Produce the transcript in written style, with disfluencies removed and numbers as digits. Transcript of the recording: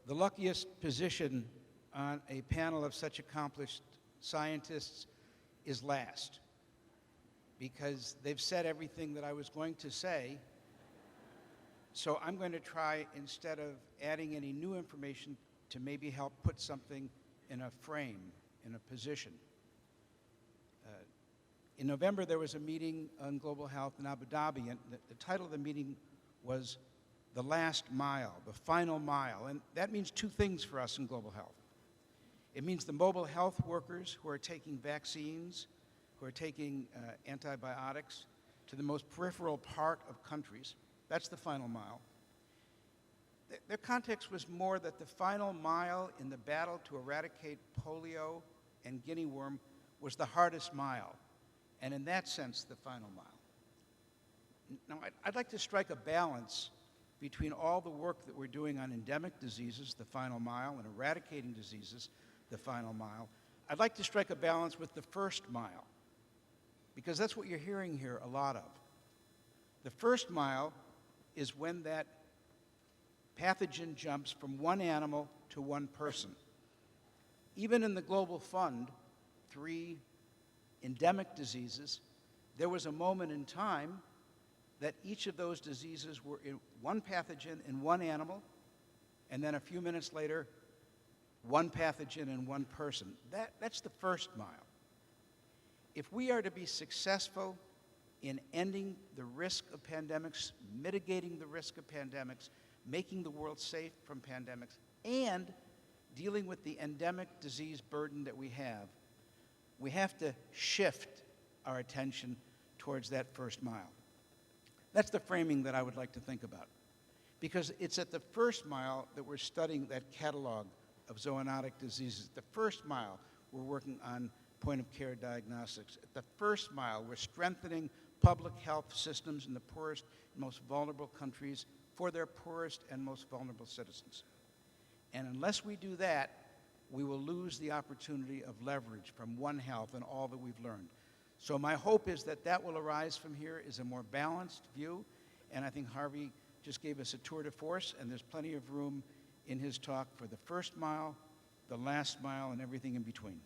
the luckiest position on a panel of such accomplished scientists is last, because they've said everything that I was going to say. So I'm going to try, instead of adding any new information, to maybe help put something in a frame, in a position. In November, there was a meeting on global health in Abu Dhabi, and the title of the meeting was The Last Mile, the Final Mile. And that means two things for us in global health. It means the mobile health workers who are taking vaccines, who are taking antibiotics to the most peripheral part of countries. That's the final mile. Their context was more that the final mile in the battle to eradicate polio and guinea worm was the hardest mile, and in that sense, the final mile. Now, I'd like to strike a balance between all the work that we're doing on endemic diseases, the final mile, and eradicating diseases, the final mile. I'd like to strike a balance with the first mile, because that's what you're hearing here a lot of. The first mile is when that pathogen jumps from one animal to one person. Even in the Global Fund, 3 endemic diseases, there was a moment in time that each of those diseases were in one pathogen in one animal, and then a few minutes later, one pathogen in one person. That's the first mile. If we are to be successful in ending the risk of pandemics, mitigating the risk of pandemics, making the world safe from pandemics, and dealing with the endemic disease burden that we have to shift our attention towards that first mile. That's the framing that I would like to think about, because it's at the first mile that we're studying that catalog of zoonotic diseases. The first mile, we're working on point-of-care diagnostics. At the first mile, we're strengthening public health systems in the poorest and most vulnerable countries for their poorest and most vulnerable citizens. And unless we do that, we will lose the opportunity of leverage from One Health and all that we've learned. So my hope is that that will arise from here is a more balanced view, and I think Harvey just gave us a tour de force, and there's plenty of room in his talk for the first mile, the last mile, and everything in between.